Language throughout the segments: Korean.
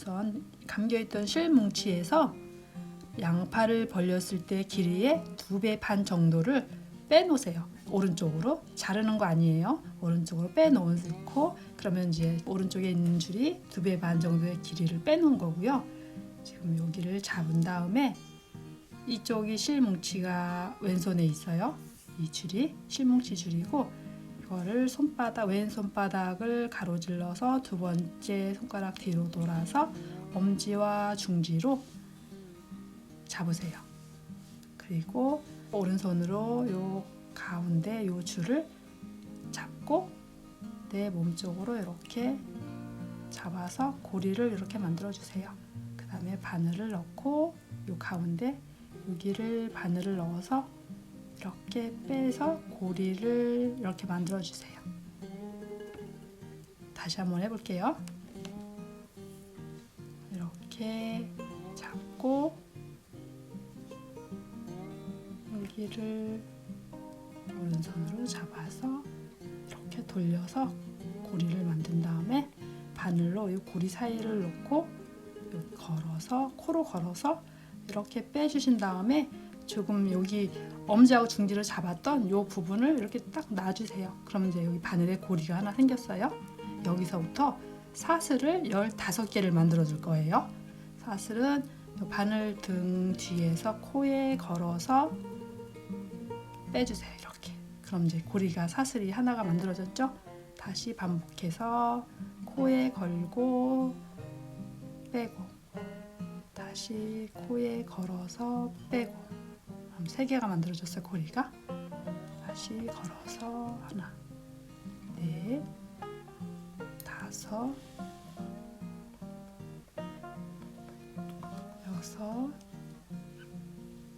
우선 감겨있던 실뭉치에서 양팔을 벌렸을 때 길이의 2배 반 정도를 빼놓으세요. 오른쪽으로 자르는 거 아니에요. 오른쪽으로 빼놓고 그러면 이제 오른쪽에 있는 줄이 2배 반 정도의 길이를 빼놓은 거고요. 지금 여기를 잡은 다음에 이쪽이 실뭉치가 왼손에 있어요. 이 줄이 실뭉치 줄이고 이거를 왼손바닥을 가로질러서 두 번째 손가락 뒤로 돌아서 엄지와 중지로 잡으세요. 그리고 오른손으로 요 가운데 요 줄을 잡고 내 몸쪽으로 이렇게 잡아서 고리를 이렇게 만들어 주세요. 그 다음에 바늘을 넣고 요 가운데 여기를 바늘을 넣어서 이렇게 빼서 고리를 이렇게 만들어 주세요. 다시 한번 해볼게요. 이렇게 잡고 여기를 오른손으로 잡아서 이렇게 돌려서 고리를 만든 다음에 바늘로 이 고리 사이를 놓고 여기 걸어서 코로 걸어서 이렇게 빼주신 다음에 조금 여기 엄지하고 중지를 잡았던 이 부분을 이렇게 딱 놔주세요. 그러면 이제 여기 바늘에 고리가 하나 생겼어요. 여기서부터 사슬을 15개를 만들어 줄 거예요. 사슬은 바늘 등 뒤에서 코에 걸어서 빼주세요. 이렇게. 그럼 이제 고리가 사슬이 하나가 만들어졌죠? 다시 반복해서 코에 걸고 빼고 다시 코에 걸어서 빼고 그럼 3개가 만들어졌어요. 고리가. 다시 걸어서 하나, 넷, 다섯, 여섯,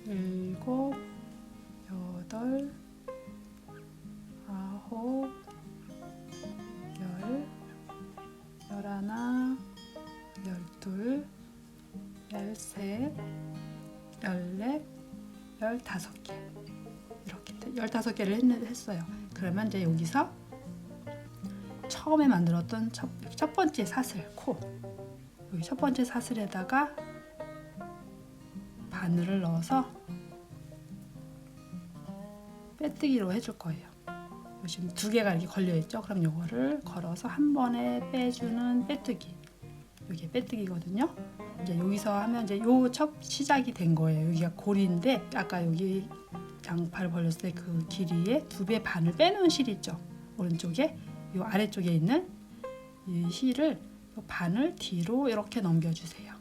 일곱, 여덟, 아홉, 열, 열하나, 열둘, 열셋, 열넷, 15개 이렇게 15개를 했어요. 그러면 이제 여기서 처음에 만들었던 첫 번째 사슬 코 여기 첫 번째 사슬에다가 바늘을 넣어서 빼뜨기로 해줄 거예요. 지금 2개가 이렇게 걸려 있죠. 그럼 요거를 걸어서 한 번에 빼주는 빼뜨기. 이게 빼뜨기거든요. 이제 여기서 하면 이제 요 첫 시작이 된 거예요. 여기가 고리인데 아까 여기 양팔 벌렸을 때 그 길이의 2배 반을 빼놓은 실 있죠. 오른쪽에 요 아래쪽에 있는 이 실을 요 반을 뒤로 이렇게 넘겨주세요.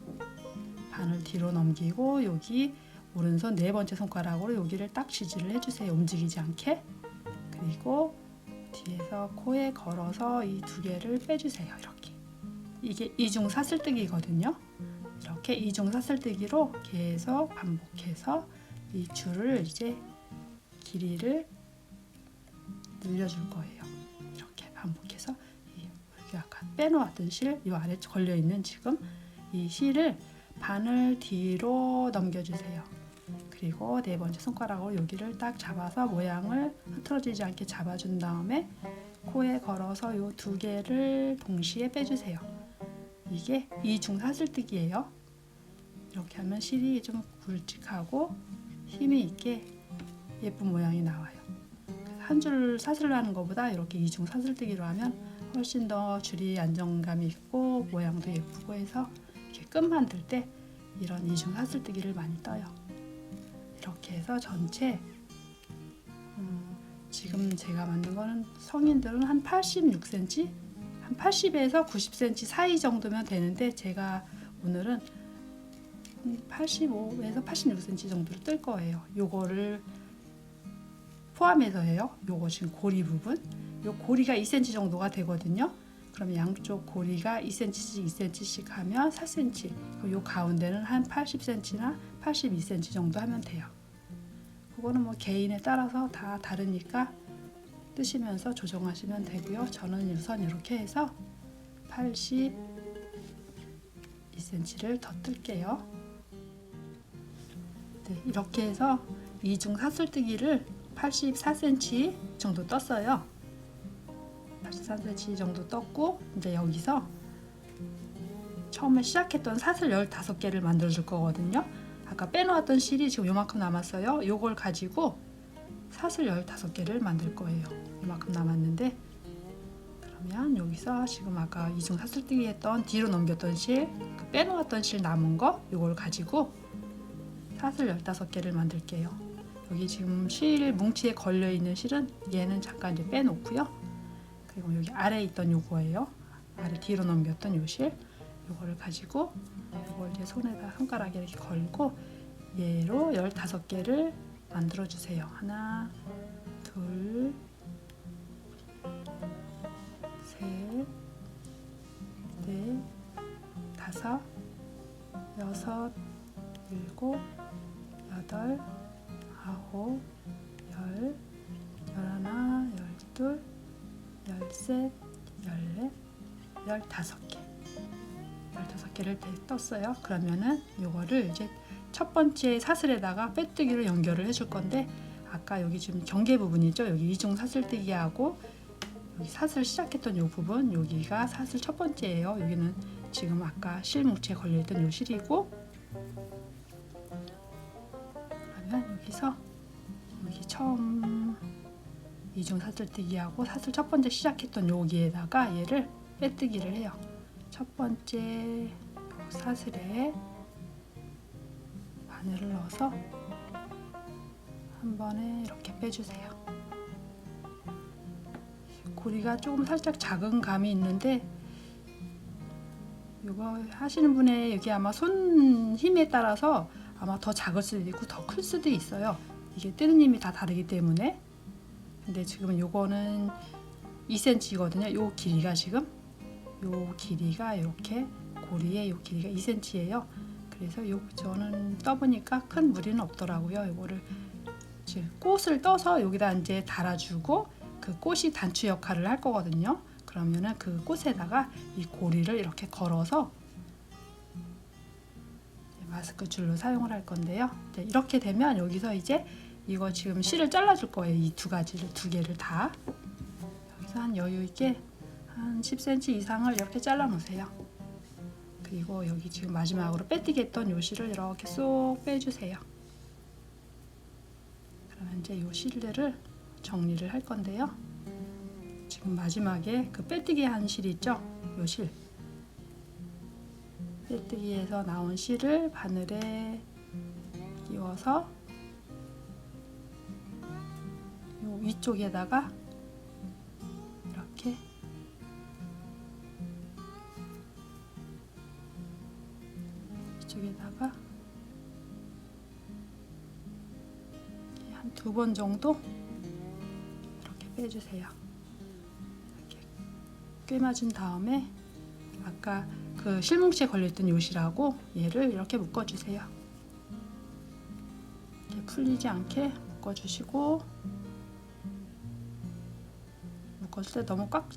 반을 뒤로 넘기고 여기 오른손 4번째 손가락으로 여기를 딱 지지를 해주세요. 움직이지 않게. 그리고 뒤에서 코에 걸어서 이 2개를 빼주세요. 이렇게. 이게 이중 사슬뜨기거든요. 이렇게 이중 사슬뜨기로 계속 반복해서 이 줄을 이제 길이를 늘려줄 거예요. 이렇게 반복해서 여기 아까 빼놓았던 실, 이 아래 걸려 있는 지금 이 실을 바늘 뒤로 넘겨주세요. 그리고 4번째 손가락으로 여기를 딱 잡아서 모양을 흐트러지지 않게 잡아준 다음에 코에 걸어서 이 2개를 동시에 빼주세요. 이게 이중 사슬뜨기예요. 이렇게 하면 실이 좀 굵직하고 힘이 있게 예쁜 모양이 나와요. 한 줄 사슬을 하는 것보다 이렇게 이중 사슬뜨기로 하면 훨씬 더 줄이 안정감이 있고 모양도 예쁘고 해서 이렇게 끈 만들 때 이런 이중 사슬뜨기를 많이 떠요. 이렇게 해서 전체 지금 제가 만든 거는 성인들은 한 86cm, 한 80에서 90cm 사이 정도면 되는데 제가 오늘은 85에서 86cm 정도를 뜰 거예요. 요거를 포함해서 해요. 요거 지금 고리 부분, 요 고리가 2cm 정도가 되거든요. 그럼 양쪽 고리가 2cm씩 2cm씩 하면 4cm. 요 가운데는 한 80cm나 82cm 정도 하면 돼요. 그거는 뭐 개인에 따라서 다 다르니까 뜨시면서 조정하시면 되고요. 저는 우선 이렇게 해서 82cm를 더 뜰게요. 네, 이렇게 해서 이중 사슬뜨기를 84cm 정도 떴어요. 84cm 정도 떴고 이제 여기서 처음에 시작했던 사슬 15개를 만들어 줄 거거든요. 아까 빼놓았던 실이 지금 요만큼 남았어요. 요걸 가지고 사슬 15개를 만들 거예요. 요만큼 남았는데, 그러면 여기서 지금 아까 이중 사슬뜨기 했던 뒤로 넘겼던 실, 그 빼놓았던 실 남은 거 요걸 가지고 사슬 15개를 만들게요. 여기 지금 실 뭉치에 걸려 있는 실은 얘는 잠깐 이제 빼놓고요. 그리고 여기 아래에 있던 요거예요. 아래 뒤로 넘겼던 요 실, 요거를 가지고 요걸 이제 손에다 손가락에 이렇게 걸고 얘로 15개를 만들어 주세요. 하나, 둘, 셋, 넷, 다섯, 여섯, 일곱, 여덟, 아홉, 열, 열하나, 열둘, 열셋, 열넷, 15개. 15개를 떴어요. 그러면은 요거를 이제 첫 번째 사슬에다가 빼뜨기로 연결을 해줄 건데, 아까 여기 지금 경계 부분이죠. 여기 이중 사슬뜨기하고 여기 사슬 시작했던 요 부분, 여기가 사슬 첫 번째예요. 여기는 지금 아까 실 뭉치에 걸려있던 요 실이고, 그러면 여기서 여기 처음 이중 사슬뜨기하고 사슬 첫 번째 시작했던 여기에다가 얘를 빼뜨기를 해요. 첫 번째 사슬에 바늘을 넣어서 한 번에 이렇게 빼주세요. 고리가 조금 살짝 작은 감이 있는데, 이거 하시는 분의 여기 아마 손 힘에 따라서 아마 더 작을 수도 있고 더 클 수도 있어요. 이게 뜨는 힘이 다 다르기 때문에. 근데 지금 요거는 2cm거든요. 요 길이가 지금 요 길이가 이렇게 고리의 요 길이가 2cm예요. 그래서 요 저는 떠보니까 큰 무리는 없더라고요. 이거를 지금 꽃을 떠서 여기다 이제 달아주고 그 꽃이 단추 역할을 할 거거든요. 그러면은 그 꽃에다가 이 고리를 이렇게 걸어서 마스크 줄로 사용을 할 건데요. 이렇게 되면 여기서 이제 이거 지금 실을 잘라줄 거예요. 이 두 개를 다. 여기서 한 여유 있게 한 10cm 이상을 이렇게 잘라 놓으세요. 그리고 여기 지금 마지막으로 빼뜨기 했던 요 실을 이렇게 쏙 빼주세요. 그러면 이제 요 실들을 정리를 할 건데요. 지금 마지막에 그 빼뜨기 한 실 있죠? 요 실. 빼뜨기에서 나온 실을 바늘에 끼워서 요 위쪽에다가 이렇게 이쪽에다가 한 2번 정도 이렇게 빼주세요. 이렇게 꿰맞은 다음에 아까 그 실뭉치에 걸려있던 요실하고 얘를 이렇게 묶어주세요. 이렇게 풀리지 않게 묶어주시고, 묶었을 때 너무 꽉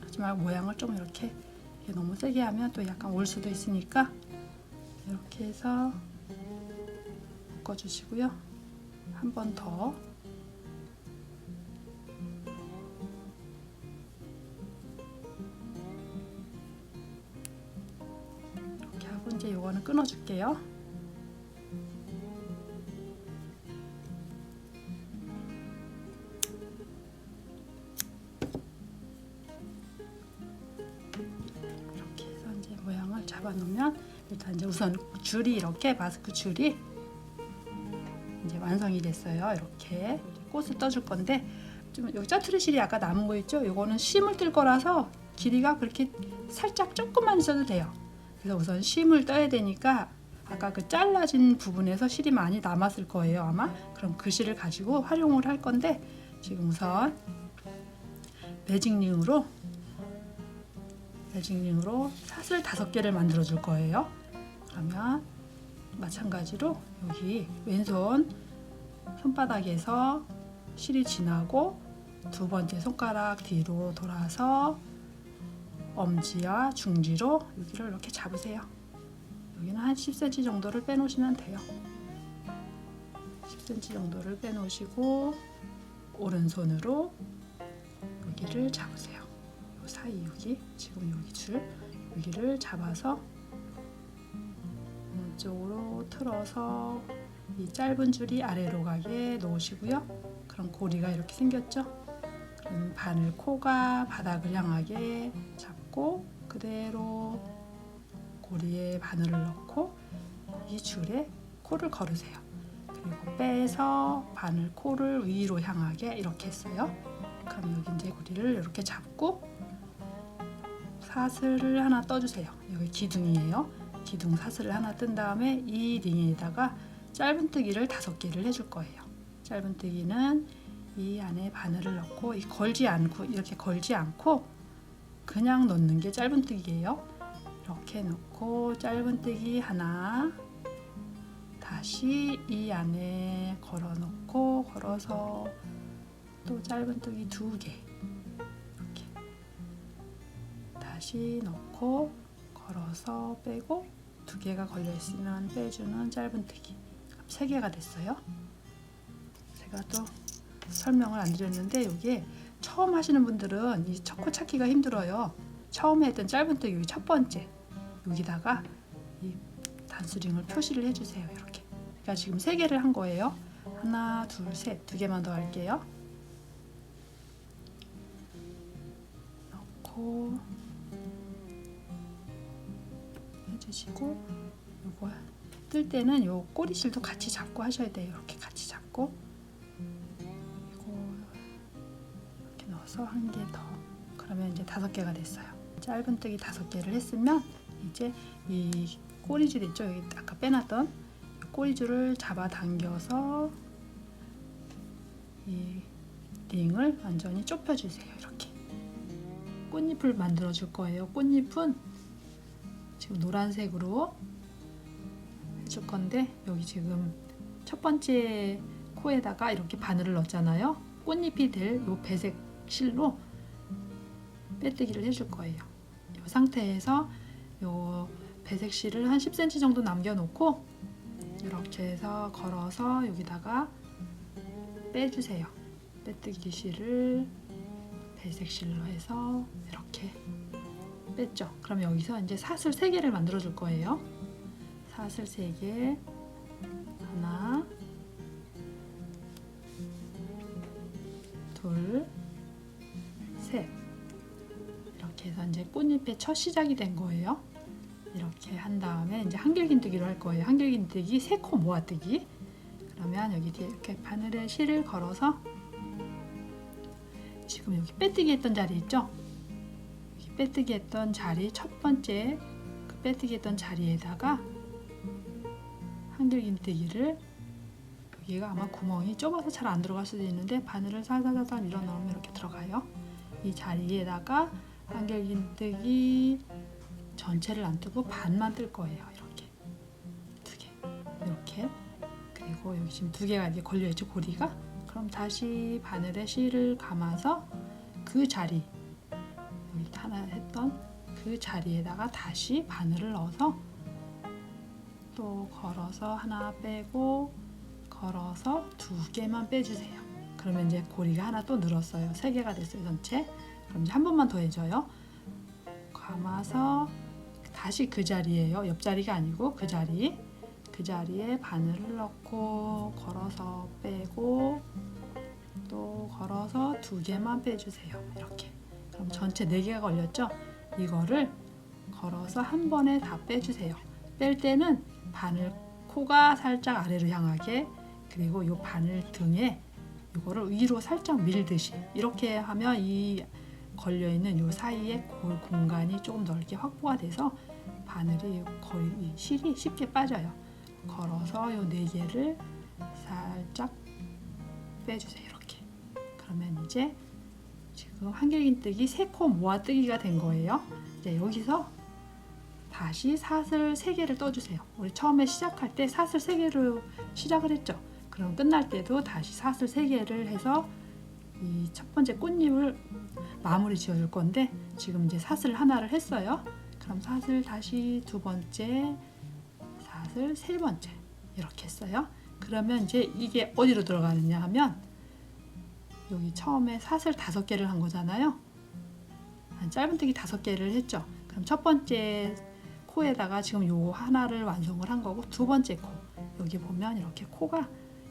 하지 말고 모양을 좀 이렇게 너무 세게 하면 또 약간 올 수도 있으니까 이렇게 해서 묶어주시고요. 한 번 더 이렇게 하고 이제 요거는 끊어줄게요. 이렇게 해서 이제 모양을 잡아놓으면 일단 이제 우선 줄이 이렇게 마스크 줄이 이제 완성이 됐어요. 이렇게 꽃을 떠줄 건데, 좀 여기 짜투리 실이 아까 남은 거 있죠? 요거는 심을 뜰 거라서 길이가 그렇게 살짝 조금만 있어도 돼요. 그래서 우선 심을 떠야 되니까 아까 그 잘라진 부분에서 실이 많이 남았을 거예요, 아마. 그럼 그 실을 가지고 활용을 할 건데, 지금 우선 매직링으로 사슬 5개를 만들어 줄 거예요. 그러면 마찬가지로 여기 왼손 손바닥에서 실이 지나고 두 번째 손가락 뒤로 돌아서 엄지와 중지로 여기를 이렇게 잡으세요. 여기는 한 10cm 정도를 빼놓으시면 돼요. 10cm 정도를 빼놓으시고 오른손으로 여기를 잡으세요. 요 사이 여기 지금 여기 줄 여기를 잡아서 안쪽으로 틀어서 이 짧은 줄이 아래로 가게 놓으시고요. 그럼 고리가 이렇게 생겼죠? 그럼 바늘 코가 바닥을 향하게 잡고 그대로 고리에 바늘을 넣고 이 줄에 코를 걸으세요. 그리고 빼서 바늘 코를 위로 향하게 이렇게 했어요. 그럼 여기 이제 고리를 이렇게 잡고 사슬을 하나 떠주세요. 여기 기둥이에요. 기둥 사슬을 하나 뜬 다음에 이 링에다가 짧은뜨기를 5개를 해줄 거예요. 짧은뜨기는 이 안에 바늘을 넣고 걸지 않고 이렇게 걸지 않고 그냥 넣는 게 짧은뜨기예요. 이렇게 넣고 짧은뜨기 하나, 다시 이 안에 걸어 놓고 걸어서 또 짧은뜨기 2개 이렇게 다시 넣고 걸어서 빼고 2개가 걸려 있으면 빼주는 짧은뜨기 3개가 됐어요. 제가 또 설명을 안 드렸는데 이게 처음 하시는 분들은 이 첫 코 찾기가 힘들어요. 처음에 했던 짧은뜨기 여기 첫 번째 여기다가 이 단수링을 표시를 해주세요. 이렇게. 그러니까 지금 3개를 한 거예요. 하나, 둘, 셋. 2개만 더 할게요. 넣고 해주시고 요거 뜰 때는 요 꼬리실도 같이 잡고 하셔야 돼요. 이렇게 같이 잡고 이렇게 넣어서 1개 더. 그러면 이제 5개가 됐어요. 짧은뜨기 5개를 했으면 이제 이 꼬리줄 있죠? 여기 아까 빼놨던 꼬리줄을 잡아 당겨서 이 링을 완전히 좁혀주세요. 이렇게 꽃잎을 만들어 줄 거예요. 꽃잎은 지금 노란색으로 해줄 건데 여기 지금 첫 번째 코에다가 이렇게 바늘을 넣었잖아요. 꽃잎이 될 이 배색 실로 빼뜨기를 해줄 거예요. 이 상태에서 요 배색 실을 한 10cm 정도 남겨놓고 이렇게 해서 걸어서 여기다가 빼주세요. 빼뜨기 실을 배색 실로 해서 이렇게 뺐죠. 그럼 여기서 이제 사슬 3개를 만들어 줄 거예요. 사슬 3개 하나 둘 셋 이렇게 해서 이제 꽃잎의 첫 시작이 된 거예요. 이렇게 한 다음에 이제 한길긴뜨기로 할 거예요. 한길긴뜨기 3코 모아뜨기. 그러면 여기 뒤에 이렇게 바늘에 실을 걸어서 지금 여기 빼뜨기 했던 자리 있죠? 여기 빼뜨기 했던 자리 첫 번째 그 빼뜨기 했던 자리에다가 한길긴뜨기를 여기가 아마 구멍이 좁아서 잘 안 들어갈 수도 있는데 바늘을 살살살살 밀어 넣으면 이렇게 들어가요. 이 자리에다가 한길긴뜨기 전체를 안 뜨고 반만 뜰 거예요. 이렇게 2개 이렇게. 그리고 여기 지금 2개가 이제 걸려있죠, 고리가. 그럼 다시 바늘에 실을 감아서 그 자리 여기 하나 했던 그 자리에다가 다시 바늘을 넣어서 또 걸어서 하나 빼고 걸어서 2개만 빼주세요. 그러면 이제 고리가 하나 또 늘었어요. 3개가 됐어요, 전체. 그럼 이제 한 번만 더 해줘요. 감아서 다시 그 자리에요. 옆자리가 아니고 그 자리에 바늘을 넣고 걸어서 빼고 또 걸어서 2개만 빼주세요. 이렇게. 그럼 전체 4개가 걸렸죠? 이거를 걸어서 한 번에 다 빼주세요. 뺄 때는 바늘 코가 살짝 아래로 향하게 그리고 이 바늘 등에 이거를 위로 살짝 밀듯이 이렇게 하면 이 걸려있는 이 사이에 공간이 조금 넓게 확보가 돼서 바늘이 거의 이 실이 쉽게 빠져요. 걸어서 이 4개를 살짝 빼주세요. 이렇게. 그러면 이제 지금 한길긴뜨기 3코 모아뜨기가 된 거예요. 이제 여기서 다시 사슬 3개를 떠주세요. 우리 처음에 시작할 때 사슬 3개로 시작을 했죠. 그럼 끝날 때도 다시 사슬 3개를 해서 이 첫 번째 꽃잎을 마무리 지어 줄 건데 지금 이제 사슬 하나를 했어요. 그럼 사슬 다시 2번째, 사슬 3번째 이렇게 했어요. 그러면 이제 이게 어디로 들어가느냐 하면 여기 처음에 사슬 5개를 한 거잖아요. 짧은뜨기 5개를 했죠. 그럼 첫 번째 코에다가 지금 요 하나를 완성을 한 거고, 두 번째 코 여기 보면 이렇게 코가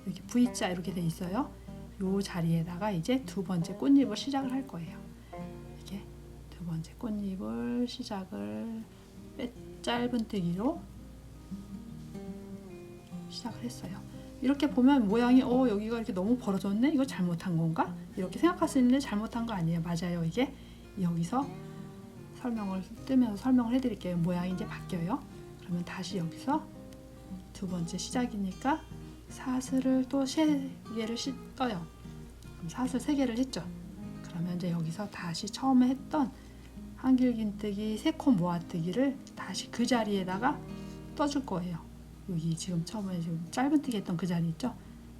여기 V자 이렇게 돼 있어요. 요 자리에다가 이제 두 번째 꽃잎을 시작을 할 거예요. 이렇게 두 번째 꽃잎을 시작을 짧은뜨기로 시작을 했어요. 이렇게 보면 모양이 여기가 이렇게 너무 벌어졌네, 이거 잘못한 건가, 이렇게 생각할 수 있는데 잘못한 거 아니에요. 맞아요. 이게 여기서 설명을 뜨면서 설명을 해드릴게요. 모양이 이제 바뀌어요. 그러면 다시 여기서 두 번째 시작이니까 사슬을 또 3개를 떠요. 그럼 사슬 3개를 했죠. 그러면 이제 여기서 다시 처음에 했던 한길긴뜨기 3코 모아뜨기를 다시 그 자리에다가 떠줄 거예요. 여기 지금 처음에 지금 짧은뜨기 했던 그 자리 있죠.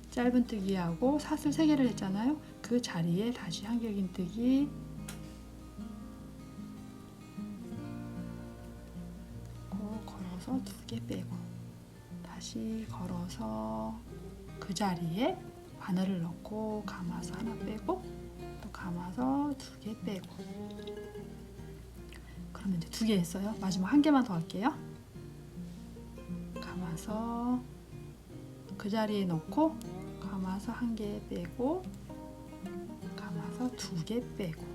짧은뜨기하고 사슬 3개를 했잖아요. 그 자리에 다시 한길긴뜨기 걸어서 2개 빼고, 다시 걸어서 그 자리에 바늘을 넣고 감아서 하나 빼고, 또 감아서 2개 빼고. 그러면 이제 2개 했어요. 마지막 1개만 더 할게요. 감아서 그 자리에 넣고 감아서 1개 빼고, 감아서 2개 빼고.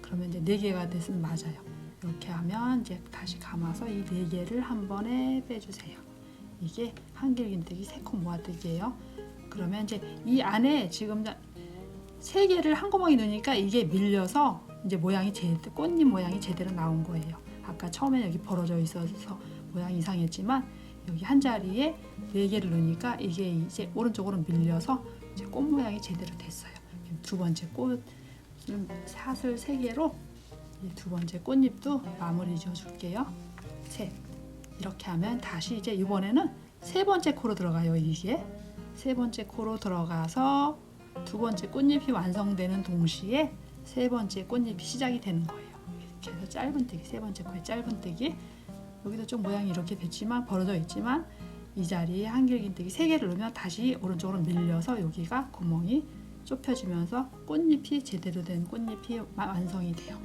그러면 이제 4개가 됐으면 맞아요. 이렇게 하면 이제 다시 감아서 이 4개를 한 번에 빼주세요. 이게 한길긴뜨기 3코 모아뜨기예요. 그러면 이제 이 안에 지금 3개를 한구멍에 넣으니까 이게 밀려서 이제 모양이 꽃잎 모양이 제대로 나온 거예요. 아까 처음에 여기 벌어져 있어서 모양이 이상했지만 여기 한 자리에 4개를 넣으니까 이게 이제 오른쪽으로 밀려서 이제 꽃 모양이 제대로 됐어요. 두 번째 꽃 사슬 3개로 이 두 번째 꽃잎도 마무리 지어 줄게요. 셋. 이렇게 하면 다시 이제 이번에는 3번째 코로 들어가요. 이게 3번째 코로 들어가서 두 번째 꽃잎이 완성되는 동시에 3번째 꽃잎이 시작이 되는 거예요. 이렇게 해서 짧은뜨기, 3번째 코에 짧은뜨기. 여기도 좀 모양이 이렇게 됐지만 벌어져 있지만 이 자리에 한길긴뜨기 3개를 넣으면 다시 오른쪽으로 밀려서 여기가 구멍이 좁혀지면서 꽃잎이 제대로 된 꽃잎이 완성이 돼요.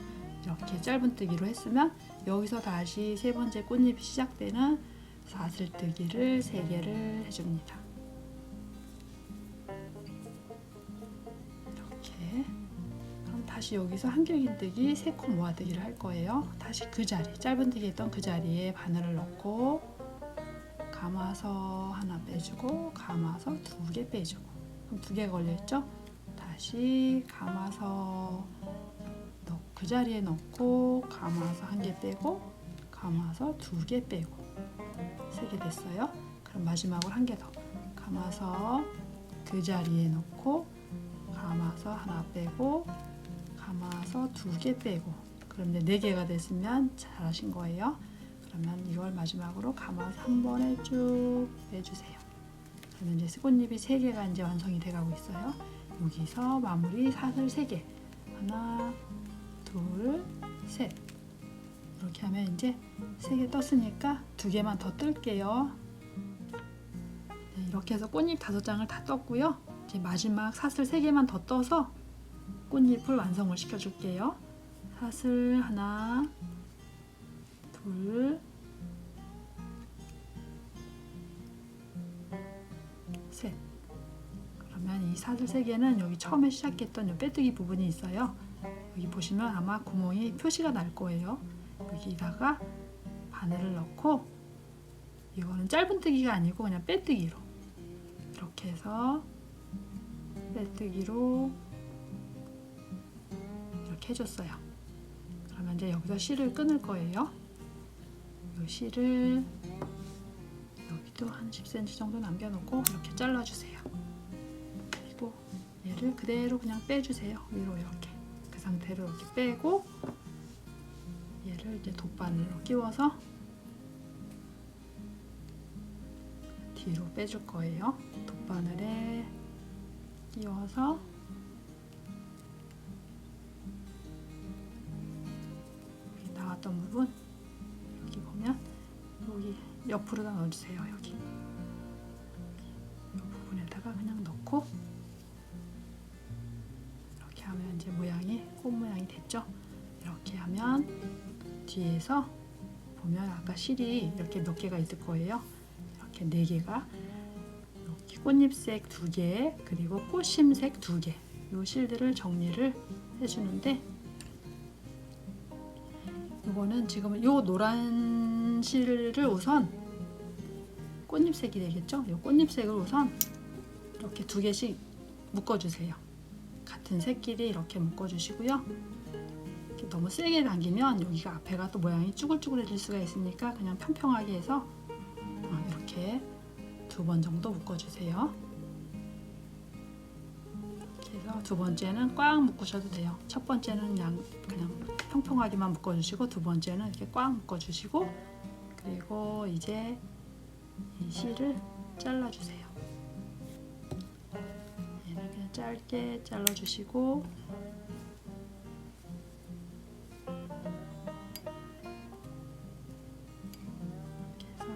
이렇게 짧은뜨기로 했으면 여기서 다시 3번째 꽃잎이 시작되는 사슬뜨기를 3개를 해줍니다. 이렇게. 그럼 다시 여기서 한길긴뜨기 3코 모아뜨기를 할 거예요. 다시 그 자리, 짧은뜨기 했던 그 자리에 바늘을 넣고 감아서 하나 빼주고 감아서 2개 빼주고, 그럼 2개 걸려있죠? 다시 감아서 그 자리에 넣고 감아서 1개 빼고 감아서 2개 빼고 3개 됐어요. 그럼 마지막으로 1개 더 감아서 그 자리에 넣고 감아서 하나 빼고 감아서 2개 빼고, 그럼 이제 4개가 됐으면 잘하신 거예요. 그러면 이걸 마지막으로 감아서 한 번에 쭉 빼주세요. 그러면 이제 꽃잎이 3개가 이제 완성이 돼가고 있어요. 여기서 마무리 사슬 3개, 하나 둘 셋. 이렇게 하면 이제 3개 떴으니까 2개만 더 뜰게요. 네, 이렇게 해서 꽃잎 5장을 다 떴고요. 이제 마지막 사슬 3개만 더 떠서 꽃잎을 완성을 시켜 줄게요. 사슬 하나 둘 셋. 그러면 이 사슬 3개는 여기 처음에 시작했던 이 빼뜨기 부분이 있어요. 여기 보시면 아마 구멍이 표시가 날 거예요. 여기다가 바늘을 넣고, 이거는 짧은뜨기가 아니고 그냥 빼뜨기로 이렇게 해서 빼뜨기로 이렇게 해줬어요. 그러면 이제 여기서 실을 끊을 거예요. 이 실을 여기도 한 10cm 정도 남겨놓고 이렇게 잘라주세요. 그리고 얘를 그대로 그냥 빼주세요. 위로 이렇게. 그 상태로 이렇게 빼고 얘를 이제 돗바늘로 끼워서 뒤로 빼줄 거예요. 돗바늘에 끼워서 여기 나왔던 부분, 여기 보면 여기 옆으로다 넣어주세요. 여기 이 부분에다가 그냥 넣고 이렇게 하면 이제 모양이 꽃 모양이 됐죠. 이렇게 하면 뒤에서 보면 아까 실이 이렇게 몇 개가 있을 거예요. 이렇게 4개가, 이렇게 꽃잎색 2개, 그리고 꽃심색 2개, 요 실들을 정리를 해주는데, 이거는 지금 요 노란 실을 우선 꽃잎색이 되겠죠? 요 꽃잎색을 우선 이렇게 2개씩 묶어주세요. 같은 색끼리 이렇게 묶어주시고요. 이렇게 너무 세게 당기면 여기가 앞에가 또 모양이 쭈글쭈글해질 수가 있으니까 그냥 평평하게 해서 이렇게 2번 정도 묶어주세요. 이렇게 해서 2번째는 꽉 묶으셔도 돼요. 첫 번째는 그냥 평평하게만 묶어주시고, 2번째는 이렇게 꽉 묶어주시고, 그리고 이제 이 실을 잘라주세요. 얘는 그냥 짧게 잘라주시고, 이렇게 해서,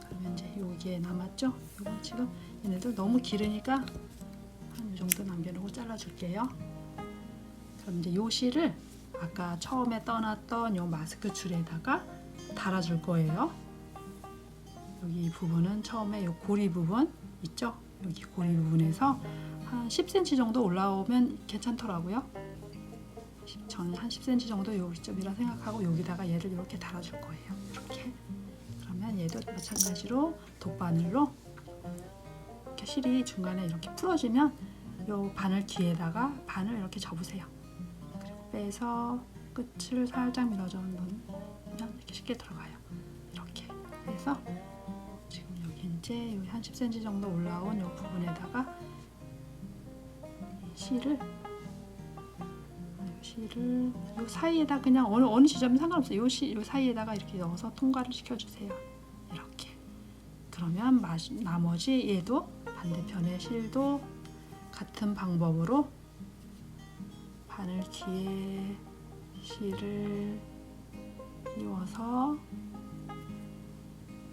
그러면 이제 여기에 남았죠? 이거 지금 얘네들 너무 길으니까 한 이 정도 남겨놓고 잘라줄게요. 그럼 이제 요 실을 아까 처음에 떠났던 요 마스크 줄에다가 달아줄 거예요. 여기 부분은 처음에 요 고리 부분 있죠? 여기 고리 부분에서 한 10cm 정도 올라오면 괜찮더라고요. 저는 한 10cm 정도 요점이라 생각하고 여기다가 얘를 이렇게 달아줄 거예요. 이렇게. 그러면 얘도 마찬가지로 돗바늘로 이렇게 실이 중간에 이렇게 풀어지면 요 바늘 뒤에다가 바늘 이렇게 접으세요. 그리고 빼서 끝을 살짝 밀어줘 놓으면 이렇게 쉽게 들어가요. 이렇게 해서 지금 여기 이제 여기 한 10cm 정도 올라온 요 부분에다가 이 실을 요 사이에다 그냥 어느 지점이 상관없어요. 요 사이에다가 이렇게 넣어서 통과를 시켜주세요. 이렇게. 그러면 나머지 얘도 반대편의 실도 같은 방법으로 바늘 뒤에 실을 끼워서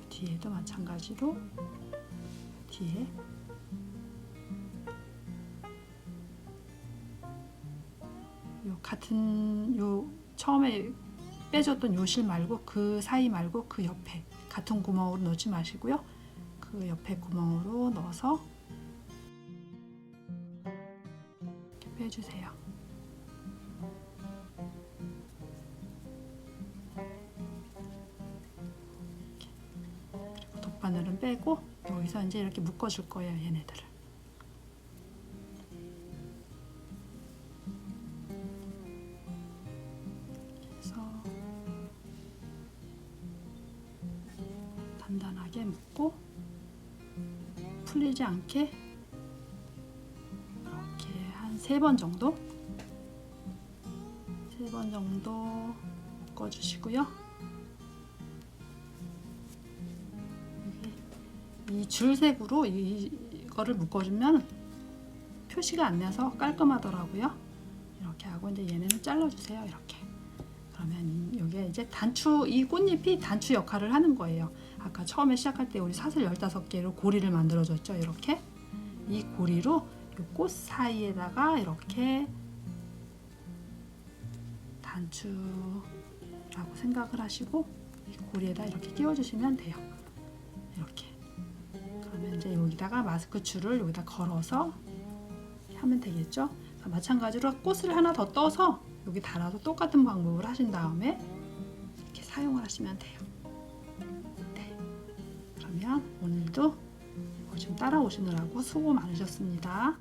뒤에도 마찬가지로 뒤에 요 같은 요 처음에 빼줬던 요 실 말고 그 사이 말고 그 옆에 같은 구멍으로 넣지 마시고요. 그 옆에 구멍으로 넣어서 이렇게 빼주세요. 이렇게. 그리고 돗바늘은 빼고 여기서 이제 이렇게 묶어줄 거예요. 얘네들을. 단단하게 묶고 풀리지 않게 이렇게 한 3번 정도 묶어주시고요. 이 줄색으로 이거를 묶어주면 표시가 안 나서 깔끔하더라고요. 이렇게 하고 이제 얘네는 잘라주세요. 이렇게. 그러면 여기에 이제 단추, 이 꽃잎이 단추 역할을 하는 거예요. 아까 처음에 시작할 때 우리 사슬 15개로 고리를 만들어줬죠. 이렇게. 이 고리로 이 꽃 사이에다가 이렇게 단추라고 생각을 하시고 이 고리에다 이렇게 끼워주시면 돼요. 이렇게. 그러면 이제 여기다가 마스크 줄을 여기다 걸어서 하면 되겠죠. 마찬가지로 꽃을 하나 더 떠서 여기 달아서 똑같은 방법을 하신 다음에 이렇게 사용을 하시면 돼요. 네. 그러면 오늘도 좀 따라오시느라고 수고 많으셨습니다.